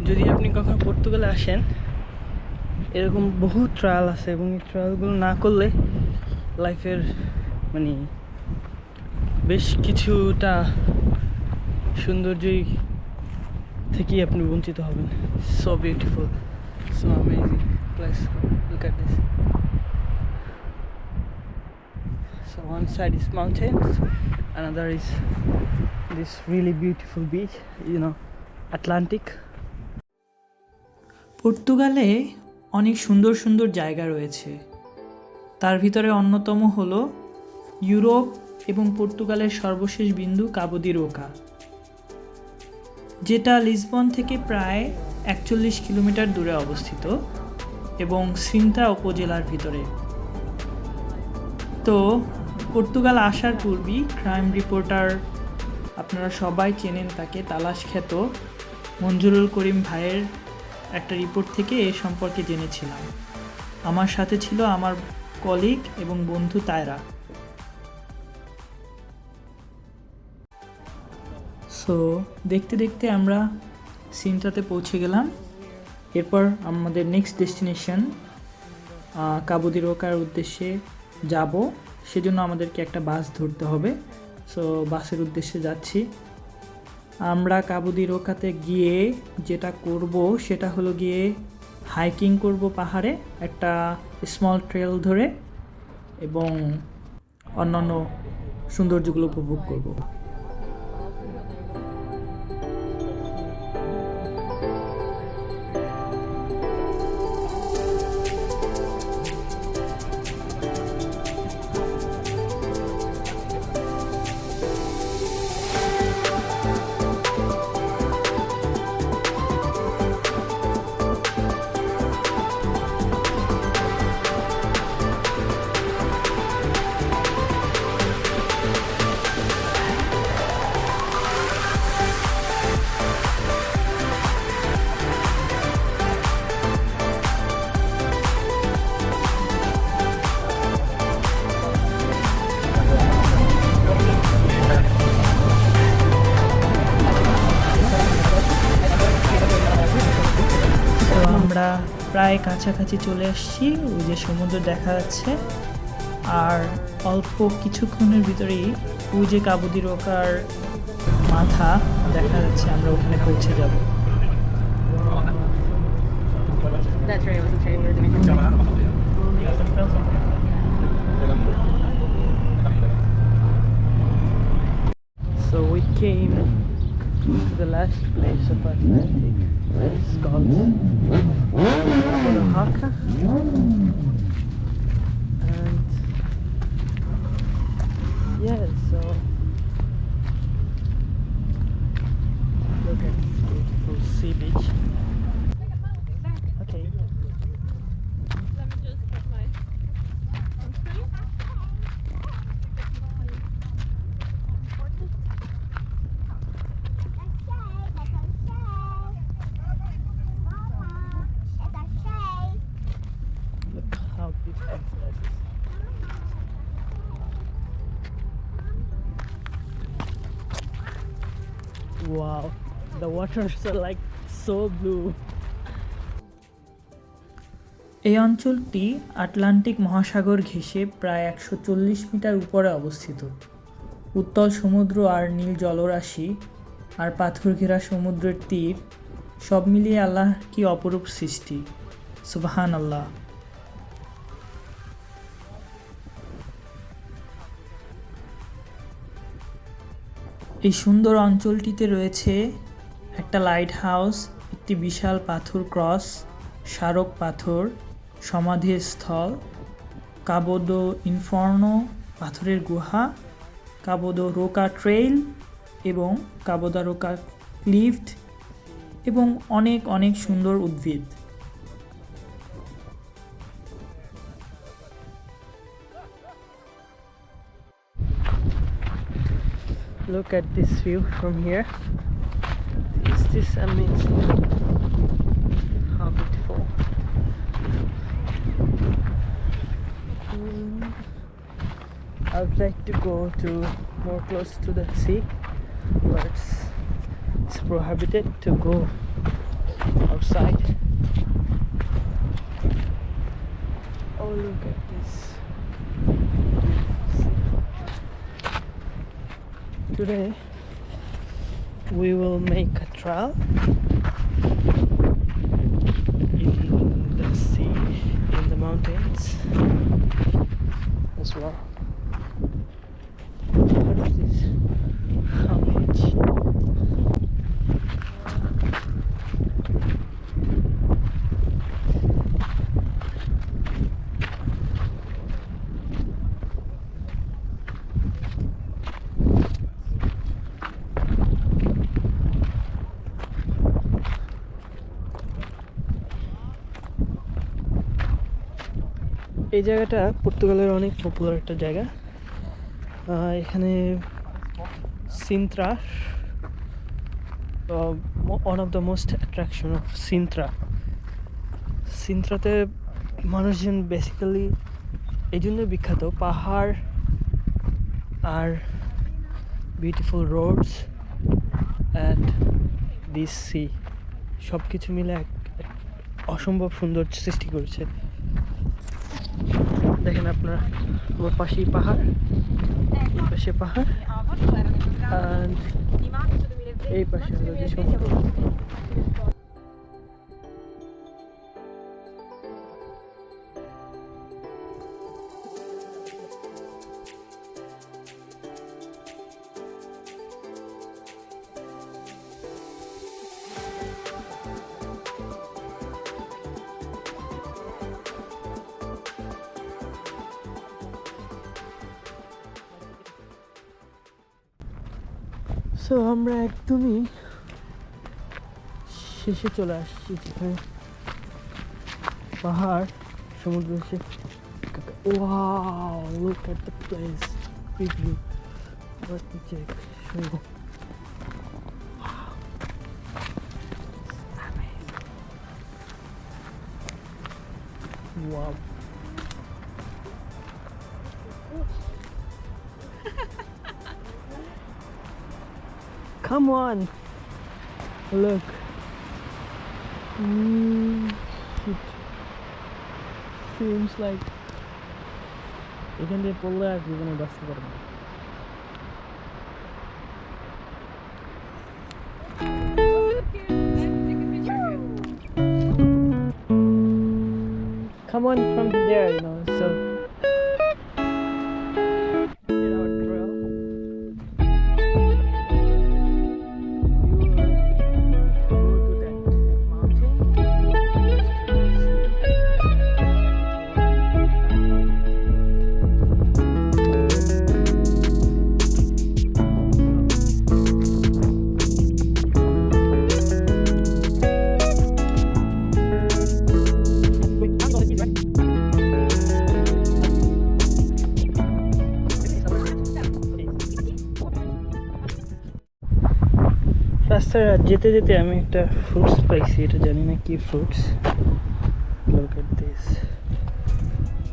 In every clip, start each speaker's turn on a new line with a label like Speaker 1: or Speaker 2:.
Speaker 1: যদি আপনি কখনো পর্তুগালে আসেন, এরকম বহু ট্রায়াল আছে এবং এই ট্রায়ালগুলো না করলে লাইফের মানে বেশ কিছুটা সৌন্দর্যই থেকেই আপনি বঞ্চিত হবেন। So beautiful, so amazing place. Look at this. So one side is mountains, another is this really beautiful beach, you know, Atlantic.
Speaker 2: পর্তুগালে অনেক সুন্দর সুন্দর জায়গা রয়েছে। তার ভিতরে অন্যতম হলো ইউরোপ এবং পর্তুগালের সর্বশেষ বিন্দু কাবো দি রোকা, যেটা লিসবন থেকে প্রায় 41 কিলোমিটার দূরে অবস্থিত এবং সিন্ত্রা উপজেলার ভিতরে। তো পর্তুগাল আসার পূর্বেই ক্রাইম রিপোর্টার, আপনারা সবাই চেনেন তাকে, তালাশ খ্যাত মঞ্জুরুল করিম ভাইয়ের একটা রিপোর্ট থেকে এ সম্পর্কে জেনেছিলাম। আমার সাথে ছিল আমার কলিগ এবং বন্ধু তায়রা। সো দেখতে দেখতে আমরা সিন্ত্রাতে পৌঁছে গেলাম। এরপর আমাদের নেক্সট ডেস্টিনেশন কাবো দি রোকার উদ্দেশ্যে যাব, সেজন্য আমাদেরকে একটা বাস ধরতে হবে। সো বাসের উদ্দেশ্যে যাচ্ছি। আমরা কাবো দি রোকাতে গিয়ে যেটা করব সেটা হলো গিয়ে হাইকিং করব পাহাড়ে একটা স্মল ট্রেল ধরে এবং অন্যান্য সৌন্দর্যগুলো উপভোগ করব। আমরা প্রায় কাছাকাছি চলে আসছি, ওই যে সমুদ্র দেখা যাচ্ছে, আর অল্প কিছুক্ষণের ভিতরেই ওই যে কাবো দি রোকার মাথা দেখা যাচ্ছে, আমরা ওখানে পৌঁছে যাব।
Speaker 1: So we came to the last place of Atlantic. It's called Cape Roca. And yeah, so look at this beautiful sea beach. Okay.
Speaker 3: Let me just put my sunscreen.
Speaker 1: Look how beautiful this is. Wow, the waters are like so blue.
Speaker 2: এই অঞ্চলটি Atlantic মহাসাগর ঘেঁষে প্রায় 140 metre উপরে অবস্থিত। উত্তল সমুদ্র আর নীল জলরাশি আর পাথর ঘেরা সমুদ্রের তীর সব মিলিয়ে আল্লাহ কি অপরূপ সৃষ্টি, সুবহান আল্লাহ। এই সুন্দর অঞ্চলটিতে রয়েছে একটা লাইট হাউস, একটি বিশাল পাথর ক্রস, স্মারক পাথর, সমাধিস্থল, কাবো দো ইনফর্নো পাথরের গুহা, কাবো দো রোকা ট্রেইল এবং কাবো দা রোকা ক্লিফট এবং অনেক অনেক সুন্দর উদ্ভিদ।
Speaker 1: Look at this view from here. Is this amazing? How beautiful. I would like to go to more close to the sea, but it's prohibited to go side. Oh, look at this. Today we will make a trail in the sea, in the mountains as well. What is this? How much? এই জায়গাটা পর্তুগালের অনেক popular একটা জায়গা। এখানে সিন্ত্রা, one of the most attraction of সিন্ত্রাতে মানুষজন basically এই জন্য বিখ্যাত, পাহাড় আর beautiful roads and this sea সব কিছু মিলে এক অসম্ভব সুন্দর সৃষ্টি করেছে। দেখেন আপনারা, আমার পাশেই পাহাড়, এই পাশে পাহাড়, আর এই পাশে হলো যে সমুদ্র। সো আমরা একদমই শেষে চলে আসছি, যেখানে পাহাড় সমুদ্র এসে। Wow, look at the place, big view. Let me check, show you. Wow, it's amazing. Wow. Come on, look. It seems like এখান দিয়ে পড়লে আর জীবনে বাঁচতে পারবো না। Come on from there, you know, so রাস্তায় যেতে যেতে আমি একটা ফ্রুটস পাইছি, এটা জানি না কি fruits. Look at this,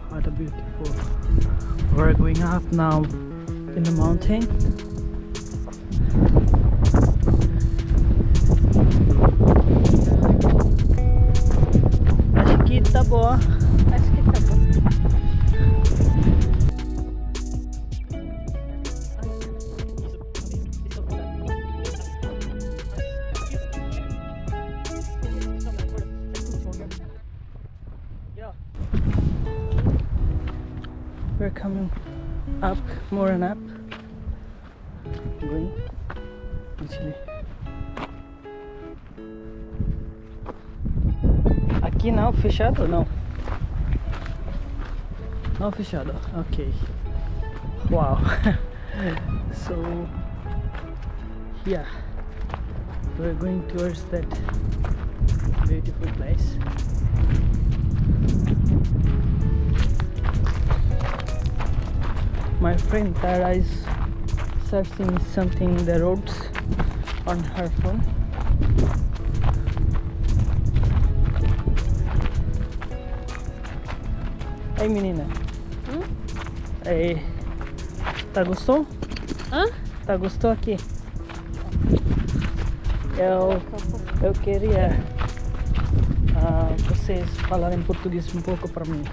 Speaker 1: what a beautiful. We're going up now in the mountain. Acho que tá boa. Acho que tá bom. We're coming up, more and up. Going actually. Aqui não, fechado? Não. Não fechado. Okay. Wow. So yeah, we're going towards that beautiful place. My friend Tara is searching something, the roads, on her phone. Hey menina. Hey, tá gostou?
Speaker 3: Hã?
Speaker 1: Tá gostou aqui? Eu queria vocês falarem português um pouco para mim.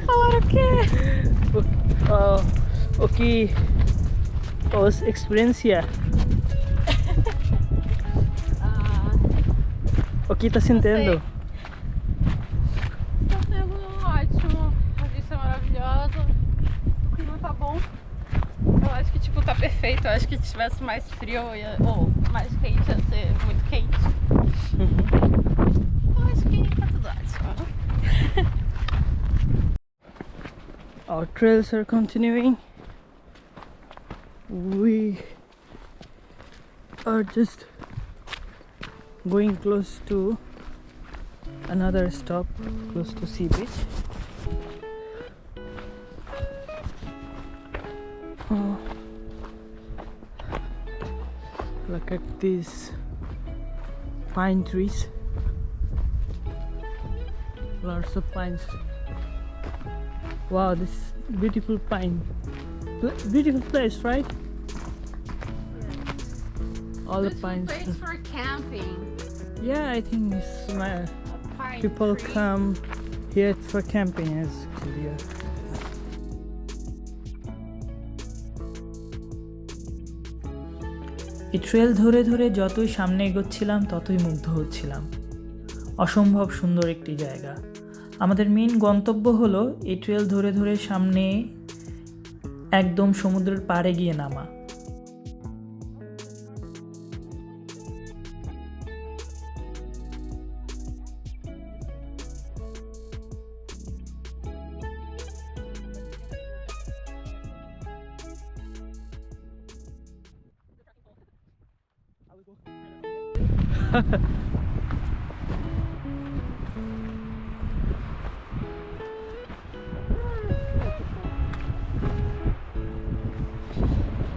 Speaker 3: Falar o quê?
Speaker 1: O que os experiência? O que tá sentindo?
Speaker 3: Tá sendo ótimo. A vista é maravilhosa. O clima tá bom. Eu acho que tipo tá perfeito. Eu acho que se tivesse mais frio ou mais quente ia ser muito quente. Eu acho que tá tudo ótimo.
Speaker 1: Our trails are continuing. We are just going close to another stop, close to sea beach. Oh, look at these pine trees. Lots of pines. Wow, this beautiful pine. Beautiful place, right? All the pines.
Speaker 3: Place for camping.
Speaker 1: Yeah, I think it's my
Speaker 3: Pine
Speaker 1: people
Speaker 3: tree.
Speaker 1: come here for camping as yeah.
Speaker 2: এই trail ধরে ধরে যতই সামনে এগোচ্ছিলাম ততই মুগ্ধ হচ্ছিলাম। অসম্ভব সুন্দর একটি জায়গা। আমাদের মেইন গন্তব্য হলো এই ট্রেল ধরে ধরে সামনে একদম সমুদ্রের পাড়ে গিয়ে নামা।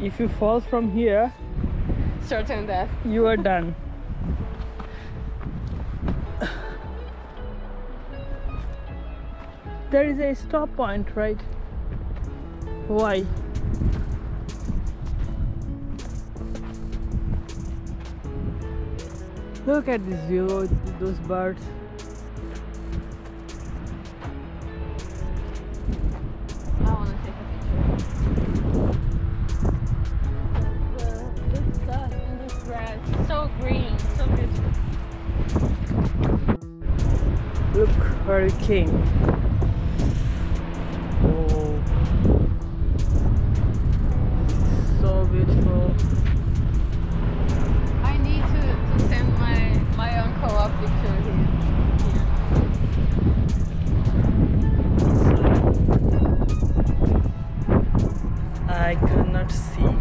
Speaker 1: If you fall from here,
Speaker 3: Certain death.
Speaker 1: you are done. There is a stop point, right? Why? Look at this view, those birds.
Speaker 3: I want to take a picture. This stuff and this grass, so green, so beautiful.
Speaker 1: Look where we came. Oh, so beautiful.
Speaker 3: I need to send my uncle a picture here.
Speaker 1: I cannot see.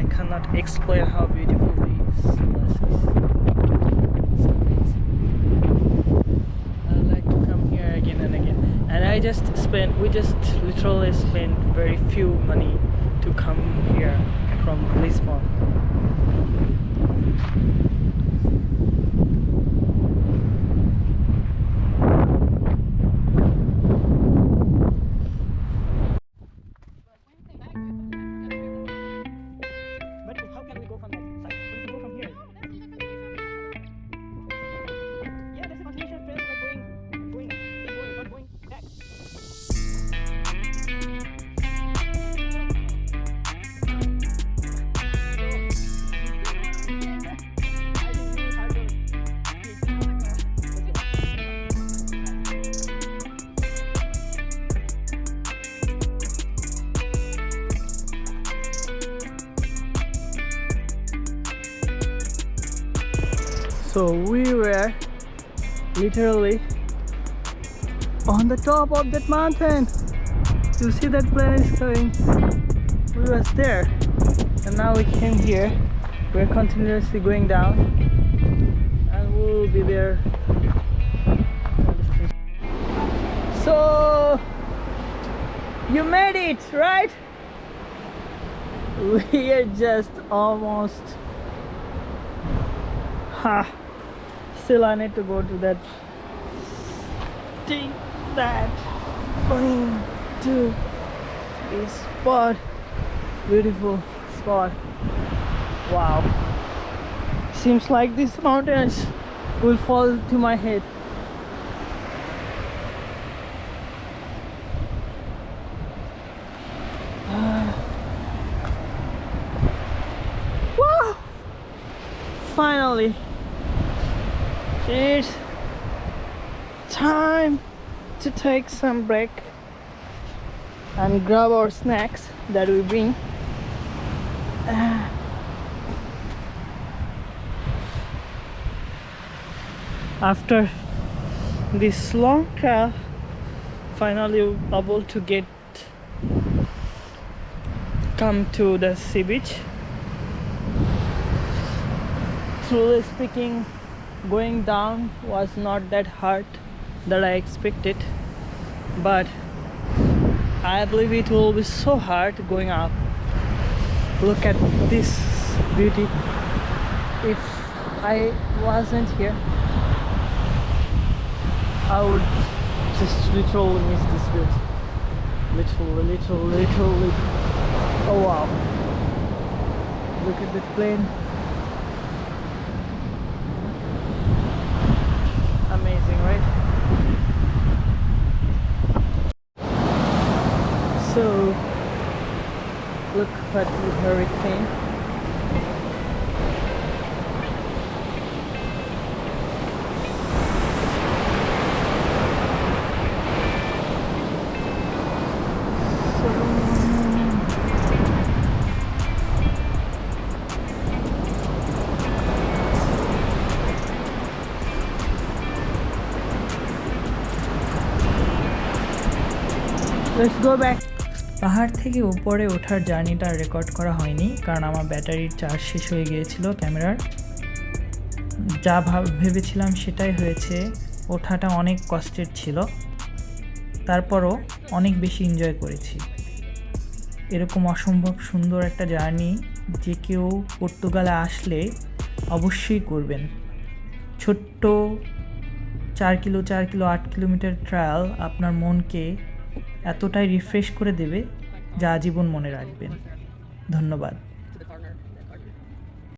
Speaker 1: I cannot explain how beautiful these places. It's amazing. I like to come here again and again. And we just literally spent very few money to come here from Lisbon. But how can we go from that side? We can go from here. Yeah, there's a continuation trail like going, not going back. So we were literally on the top of that mountain. You see that plane is coming. We was there, and now we came here. We're continuously going down, and we'll be there. So you made it, right? We are just almost. Still I need to go to that thing that going to this spot. Beautiful spot. Wow. Seems like these mountains will fall to my head. Wow! Finally, it's time to take some break and grab our snacks that we bring. After this long trail, finally able to come to the sea beach. Truly speaking, going down was not that hard that I expected, but I believe it will be so hard going up. Look at this beauty. If I wasn't here, I would just literally miss this beauty. Literally. Oh wow. Look at the plane. Amazing, right? So, look at the hurricane. Let's go back.
Speaker 2: পাহাড় থেকে উপরে ওঠার জার্নিটা record করা হয়নি কারণ আমার ব্যাটারির চার্জ শেষ হয়ে গিয়েছিল ক্যামেরার। যা ভেবেছিলাম সেটাই হয়েছে, ওঠাটা অনেক কষ্টের ছিল, তারপরও অনেক বেশি এনজয় করেছি। এরকম অসম্ভব সুন্দর একটা জার্নি যে কেউ পর্তুগালে আসলে অবশ্যই করবেন। ছোট্ট 4 কিলো 8 কিলোমিটার ট্রায়াল আপনার মনকে এতটাই রিফ্রেশ করে দেবে যা আজীবন মনে রাখবেন। ধন্যবাদ।